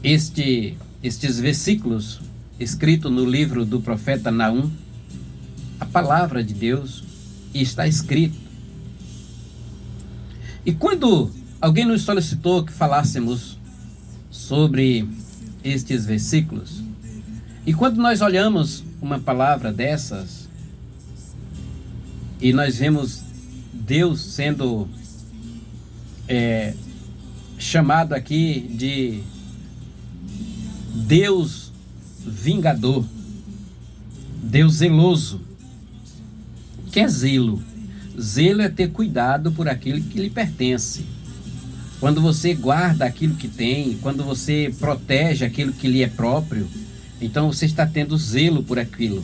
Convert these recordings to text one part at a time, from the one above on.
Estes versículos escritos no livro do profeta Naum, a palavra de Deus, está escrito. E quando alguém nos solicitou que falássemos sobre estes versículos, e quando nós olhamos uma palavra dessas, e nós vemos Deus sendo chamado aqui de Deus vingador, Deus zeloso. O que é zelo? Zelo é ter cuidado por aquilo que lhe pertence. Quando você guarda aquilo que tem, quando você protege aquilo que lhe é próprio, então você está tendo zelo por aquilo.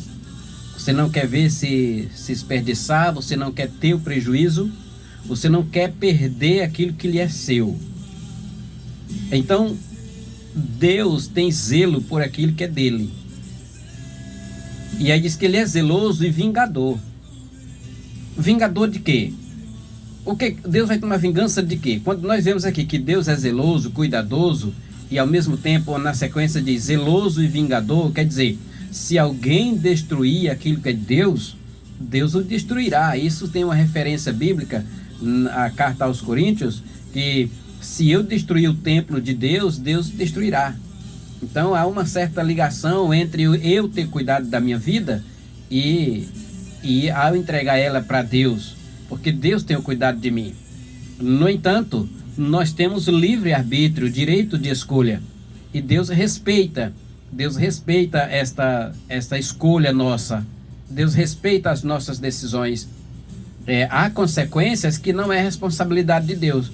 Você não quer ver se desperdiçar, você não quer ter o prejuízo, você não quer perder aquilo que lhe é seu. Então, Deus tem zelo por aquilo que é dele. E aí diz que ele é zeloso e vingador. Vingador de quê? O que Deus vai tomar vingança de quê? Quando nós vemos aqui que Deus é zeloso, cuidadoso, e ao mesmo tempo na sequência diz zeloso e vingador, quer dizer, se alguém destruir aquilo que é de Deus, Deus o destruirá. Isso tem uma referência bíblica na carta aos Coríntios, que se eu destruir o templo de Deus, Deus destruirá. Então há uma certa ligação entre eu ter cuidado da minha vida e ao entregar ela para Deus, porque Deus tem o cuidado de mim. No entanto, nós temos livre arbítrio, direito de escolha, e Deus respeita esta escolha nossa. Deus respeita as nossas decisões. Há consequências que não é responsabilidade de Deus.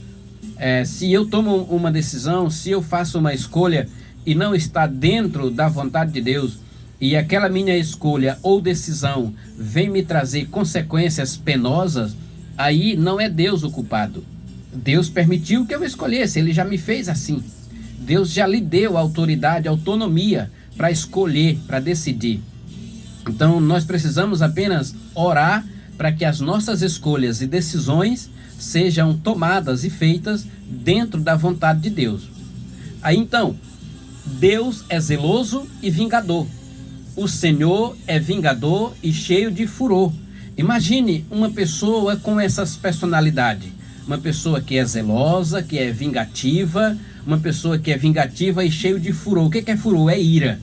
Se eu tomo uma decisão, se eu faço uma escolha e não está dentro da vontade de Deus, e aquela minha escolha ou decisão vem me trazer consequências penosas, aí não é Deus o culpado. Deus permitiu que eu escolhesse, ele já me fez assim. Deus já lhe deu autoridade, autonomia para escolher, para decidir. Então nós precisamos apenas orar para que as nossas escolhas e decisões sejam tomadas e feitas dentro da vontade de Deus. Aí então, Deus é zeloso e vingador. O Senhor é vingador e cheio de furor. Imagine uma pessoa com essas personalidades. Uma pessoa que é zelosa, que é vingativa, uma pessoa que é vingativa e cheio de furor. O que é furor? É ira.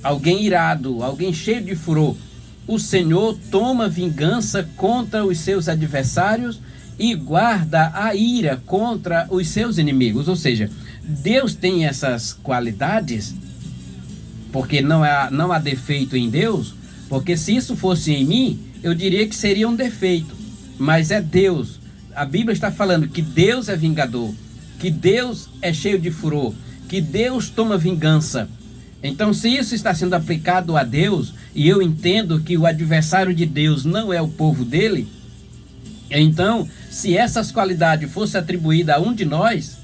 Alguém irado, alguém cheio de furor. O Senhor toma vingança contra os seus adversários e guarda a ira contra os seus inimigos. Ou seja, Deus tem essas qualidades, porque não há defeito em Deus, porque se isso fosse em mim, eu diria que seria um defeito, mas é Deus. A Bíblia está falando que Deus é vingador, que Deus é cheio de furor, que Deus toma vingança. Então, se isso está sendo aplicado a Deus, e eu entendo que o adversário de Deus não é o povo dele, então, se essas qualidades fossem atribuídas a um de nós,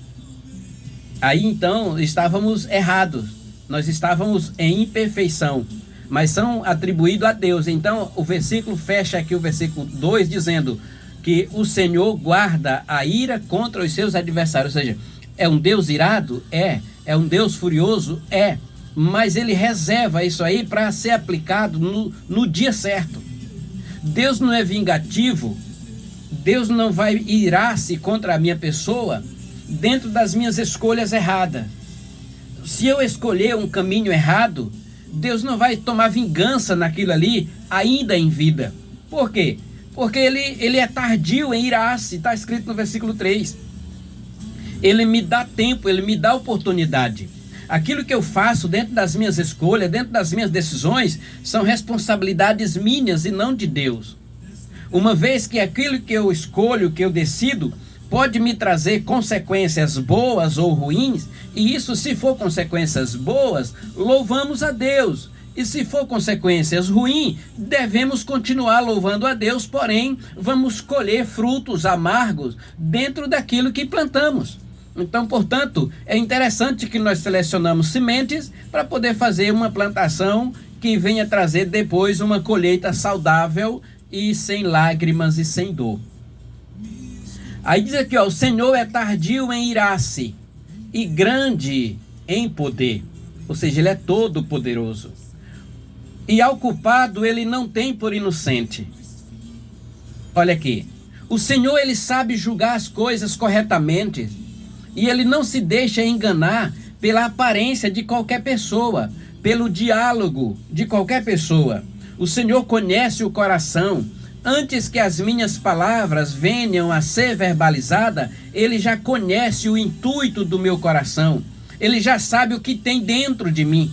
aí então estávamos errados. Nós estávamos em imperfeição, mas são atribuídos a Deus. Então o versículo fecha aqui, o versículo 2, dizendo que o Senhor guarda a ira contra os seus adversários. Ou seja, é um Deus irado? É um Deus furioso? Mas ele reserva isso aí para ser aplicado no dia certo. Deus não é vingativo, Deus não vai irar-se contra a minha pessoa dentro das minhas escolhas erradas. Se eu escolher um caminho errado, Deus não vai tomar vingança naquilo ali ainda em vida. Por quê? Porque ele é tardio em irar-se, está escrito no versículo 3. Ele me dá tempo, ele me dá oportunidade. Aquilo que eu faço dentro das minhas escolhas, dentro das minhas decisões, são responsabilidades minhas e não de Deus. Uma vez que aquilo que eu escolho, que eu decido, pode me trazer consequências boas ou ruins, e isso, se for consequências boas, louvamos a Deus. E se for consequências ruins, devemos continuar louvando a Deus, porém, vamos colher frutos amargos dentro daquilo que plantamos. Então, portanto, é interessante que nós selecionamos sementes para poder fazer uma plantação que venha trazer depois uma colheita saudável e sem lágrimas e sem dor. Aí diz aqui, o Senhor é tardio em irar-se e grande em poder. Ou seja, ele é todo poderoso. E ao culpado ele não tem por inocente. Olha aqui. O Senhor, ele sabe julgar as coisas corretamente. E ele não se deixa enganar pela aparência de qualquer pessoa, pelo diálogo de qualquer pessoa. O Senhor conhece o coração. Antes que as minhas palavras venham a ser verbalizadas, ele já conhece o intuito do meu coração. Ele já sabe o que tem dentro de mim.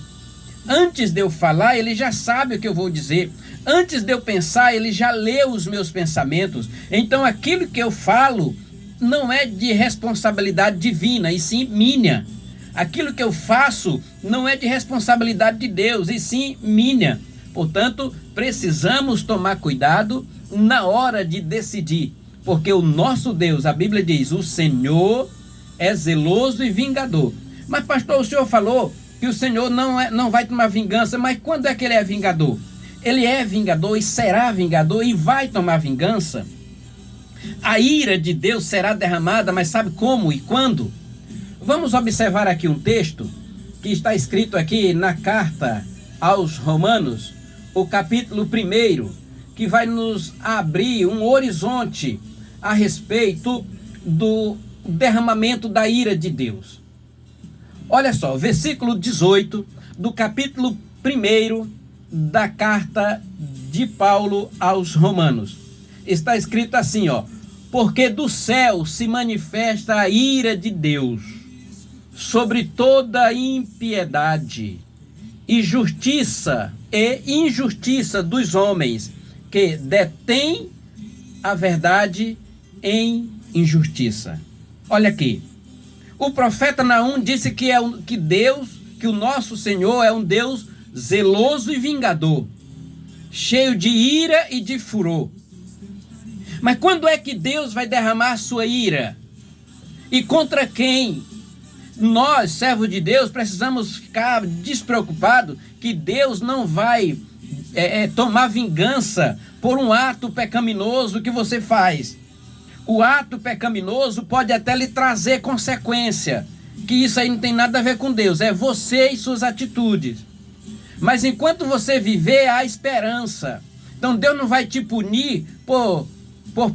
Antes de eu falar, ele já sabe o que eu vou dizer. Antes de eu pensar, ele já leu os meus pensamentos. Então aquilo que eu falo não é de responsabilidade divina, e sim minha. Aquilo que eu faço não é de responsabilidade de Deus, e sim minha. Portanto, precisamos tomar cuidado na hora de decidir. Porque o nosso Deus, a Bíblia diz, o Senhor é zeloso e vingador. Mas pastor, o senhor falou que o Senhor não vai tomar vingança, mas quando é que ele é vingador? Ele é vingador e será vingador e vai tomar vingança. A ira de Deus será derramada, mas sabe como e quando? Vamos observar aqui um texto que está escrito aqui na carta aos Romanos, o capítulo 1, que vai nos abrir um horizonte a respeito do derramamento da ira de Deus. Olha só, versículo 18 do capítulo 1 da carta de Paulo aos Romanos. Está escrito assim, ó: porque do céu se manifesta a ira de Deus sobre toda impiedade e justiça e injustiça dos homens que detêm a verdade em injustiça. Olha aqui. O profeta Naum disse que que o nosso Senhor é um Deus zeloso e vingador, cheio de ira e de furor. Mas quando é que Deus vai derramar sua ira? E contra quem? Nós, servos de Deus, precisamos ficar despreocupados que Deus não vai tomar vingança por um ato pecaminoso que você faz. O ato pecaminoso pode até lhe trazer consequência, que isso aí não tem nada a ver com Deus, é você e suas atitudes. Mas enquanto você viver, há esperança. Então Deus não vai te punir por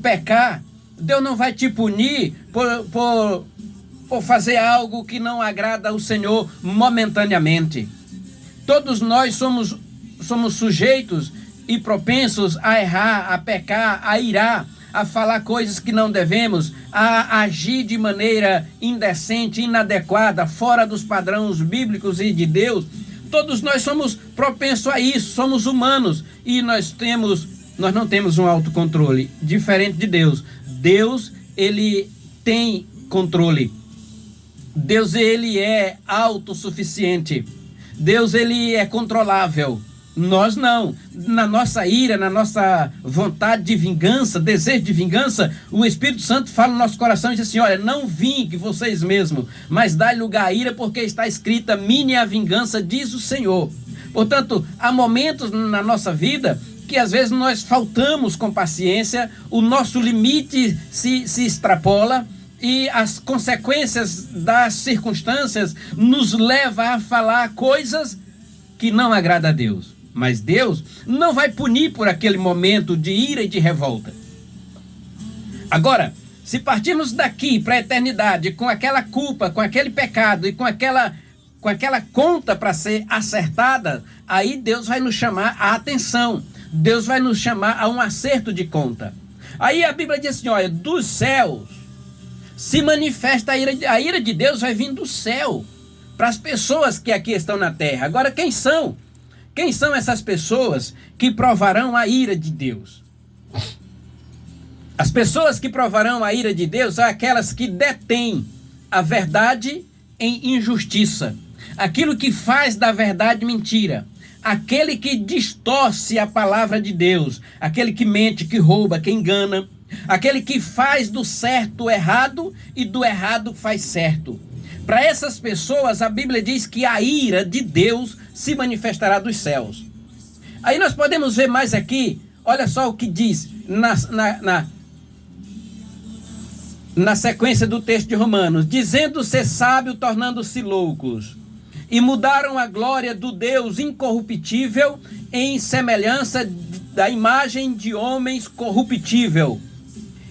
pecar, Deus não vai te punir por fazer algo que não agrada ao Senhor momentaneamente. Todos nós somos sujeitos e propensos a errar, a pecar, a irar, a falar coisas que não devemos, a agir de maneira indecente, inadequada, fora dos padrões bíblicos e de Deus. Todos nós somos propensos a isso, somos humanos e nós não temos um autocontrole, diferente de Deus. Deus, ele tem controle. Deus, ele é autossuficiente. Deus, ele é controlável. Nós não. Na nossa ira, na nossa vontade de vingança, desejo de vingança, o Espírito Santo fala no nosso coração e diz assim: olha, não vingue vocês mesmos, mas dá lugar à ira, porque está escrita: minha é a vingança, diz o Senhor. Portanto, há momentos na nossa vida que às vezes nós faltamos com paciência, o nosso limite se extrapola e as consequências das circunstâncias nos levam a falar coisas que não agradam a Deus. Mas Deus não vai punir por aquele momento de ira e de revolta. Agora, se partirmos daqui para a eternidade com aquela culpa, com aquele pecado e com aquela conta para ser acertada, aí Deus vai nos chamar a atenção. Deus vai nos chamar a um acerto de conta. Aí a Bíblia diz assim, olha, dos céus se manifesta a ira de Deus vai vir do céu para as pessoas que aqui estão na terra. Agora, quem são? Quem são essas pessoas que provarão a ira de Deus? As pessoas que provarão a ira de Deus são aquelas que detêm a verdade em injustiça. Aquilo que faz da verdade mentira. Aquele que distorce a palavra de Deus. Aquele que mente, que rouba, que engana. Aquele que faz do certo errado e do errado faz certo. Para essas pessoas, a Bíblia diz que a ira de Deus se manifestará dos céus. Aí nós podemos ver mais aqui, olha só o que diz na sequência do texto de Romanos: dizendo ser sábio, tornando-se loucos. e mudaram a glória do Deus incorruptível em semelhança da imagem de homens corruptível,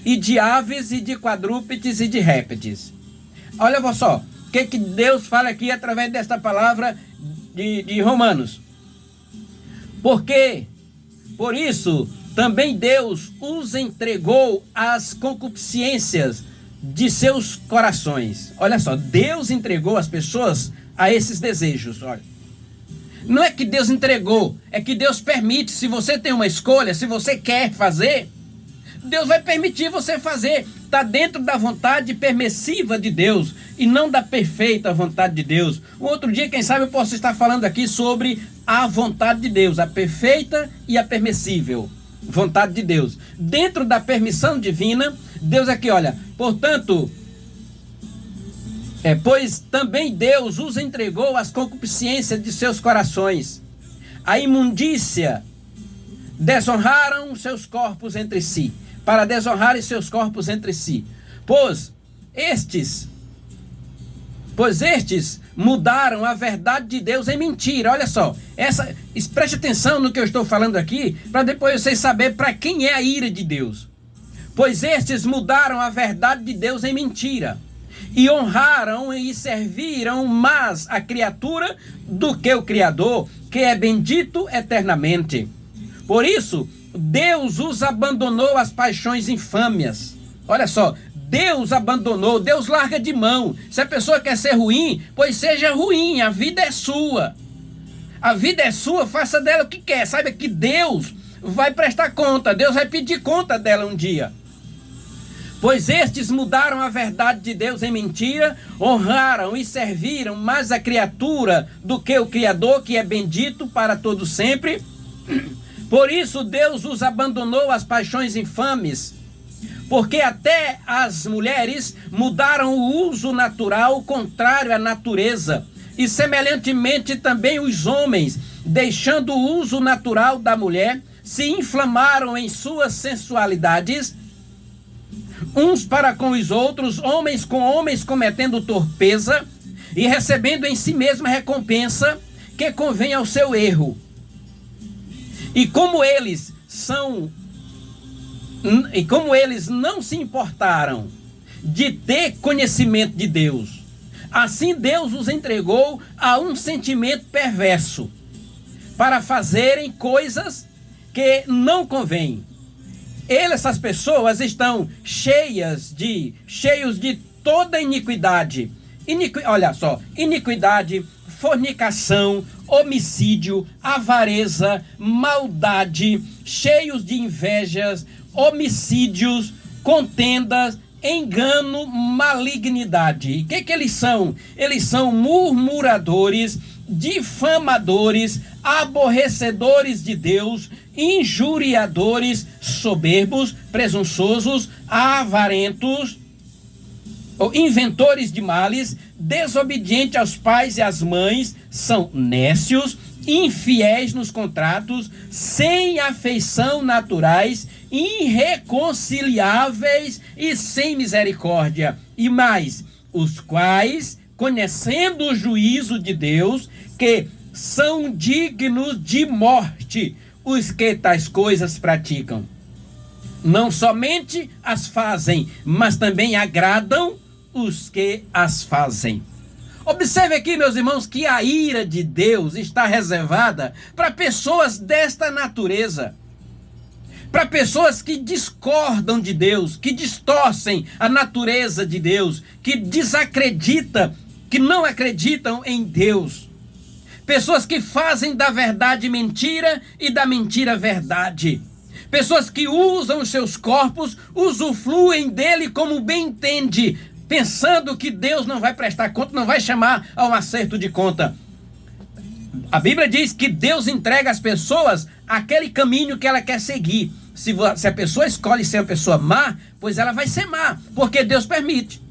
e de aves, e de quadrúpedes, e de répteis. Olha só, o que Deus fala aqui através desta palavra de Romanos. Porque, por isso, também Deus os entregou às concupiscências de seus corações. Olha só, Deus entregou as pessoas a esses desejos. Olha, não é que Deus entregou, é que Deus permite. Se você tem uma escolha, se você quer fazer, Deus vai permitir você fazer. Está dentro da vontade permissiva de Deus e não da perfeita vontade de Deus. Um outro dia, quem sabe, eu posso estar falando aqui sobre a vontade de Deus, a perfeita e a permissível vontade de Deus. Dentro da permissão divina, Deus aqui, olha, portanto, pois também Deus os entregou às concupiscências de seus corações. A imundícia desonraram seus corpos entre si, para desonrarem seus corpos entre si. Pois estes mudaram a verdade de Deus em mentira. Olha só, preste atenção no que eu estou falando aqui, para depois vocês saberem para quem é a ira de Deus. Pois estes mudaram a verdade de Deus em mentira, e honraram e serviram mais a criatura do que o Criador, que é bendito eternamente. Por isso, Deus os abandonou às paixões infâmias. Olha só, Deus abandonou, Deus larga de mão. Se a pessoa quer ser ruim, pois seja ruim, a vida é sua. A vida é sua, faça dela o que quer. Saiba que Deus vai prestar conta, Deus vai pedir conta dela um dia. Pois estes mudaram a verdade de Deus em mentira, honraram e serviram mais a criatura do que o Criador, que é bendito para todo sempre. Por isso Deus os abandonou às paixões infames, porque até as mulheres mudaram o uso natural contrário à natureza, e semelhantemente também os homens, deixando o uso natural da mulher, se inflamaram em suas sensualidades, uns para com os outros, homens com homens, cometendo torpeza e recebendo em si mesma recompensa que convém ao seu erro. E como eles não se importaram de ter conhecimento de Deus, assim Deus os entregou a um sentimento perverso, para fazerem coisas que não convêm. Essas pessoas estão cheios de toda iniquidade. Olha só, iniquidade, fornicação, homicídio, avareza, maldade, cheios de invejas, homicídios, contendas, engano, malignidade. E o que eles são? Eles são murmuradores, difamadores, aborrecedores de Deus, injuriadores, soberbos, presunçosos, avarentos, ou inventores de males, desobedientes aos pais e às mães, são nécios, infiéis nos contratos, sem afeição naturais, irreconciliáveis e sem misericórdia. E mais, os quais, conhecendo o juízo de Deus, que são dignos de morte os que tais coisas praticam. Não somente as fazem, mas também agradam os que as fazem. Observe aqui, meus irmãos, que a ira de Deus está reservada para pessoas desta natureza, para pessoas que discordam de Deus, que distorcem a natureza de Deus, que desacreditam, que não acreditam em Deus. Pessoas que fazem da verdade mentira e da mentira verdade. Pessoas que usam os seus corpos, usufruem dele como bem entende, pensando que Deus não vai prestar conta, não vai chamar ao acerto de conta. A Bíblia diz que Deus entrega às pessoas aquele caminho que ela quer seguir. Se a pessoa escolhe ser uma pessoa má, pois ela vai ser má, porque Deus permite.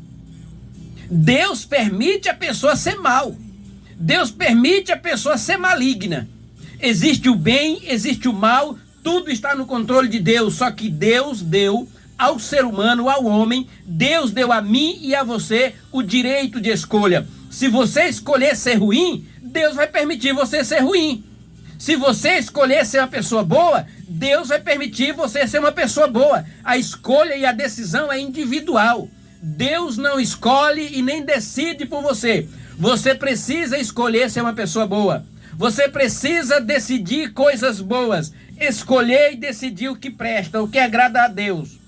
Deus permite a pessoa ser mal. Deus permite a pessoa ser maligna. Existe o bem, existe o mal, tudo está no controle de Deus, só que Deus deu ao ser humano, ao homem, Deus deu a mim e a você o direito de escolha. Se você escolher ser ruim, Deus vai permitir você ser ruim. Se você escolher ser uma pessoa boa, Deus vai permitir você ser uma pessoa boa. A escolha e a decisão é individual. Deus não escolhe e nem decide por você. Você precisa escolher ser uma pessoa boa. Você precisa decidir coisas boas. Escolher e decidir o que presta, o que agrada a Deus.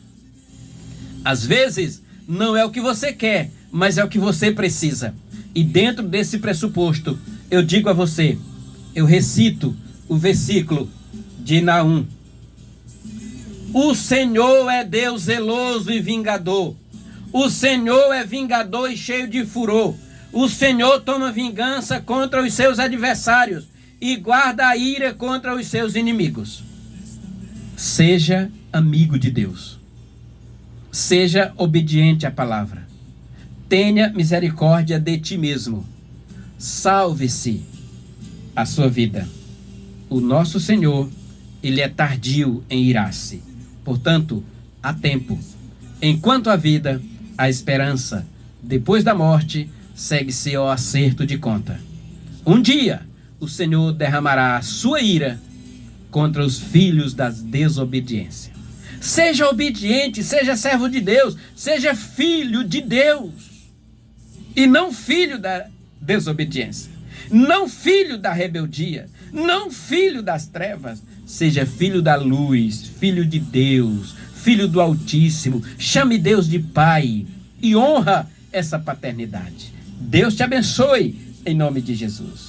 Às vezes, não é o que você quer, mas é o que você precisa. E dentro desse pressuposto, eu digo a você, eu recito o versículo de Naum. O Senhor é Deus zeloso e vingador. O Senhor é vingador e cheio de furor. O Senhor toma vingança contra os seus adversários e guarda a ira contra os seus inimigos. Seja amigo de Deus. Seja obediente à palavra. Tenha misericórdia de ti mesmo. Salve-se a sua vida. O nosso Senhor, ele é tardio em irar-se. Portanto, há tempo. Enquanto há vida, há esperança. Depois da morte, segue-se ao acerto de conta. Um dia, o Senhor derramará a sua ira contra os filhos da desobediência. Seja obediente, seja servo de Deus, seja filho de Deus. E não filho da desobediência. Não filho da rebeldia. Não filho das trevas. Seja filho da luz, filho de Deus, filho do Altíssimo. Chame Deus de Pai e honra essa paternidade. Deus te abençoe em nome de Jesus.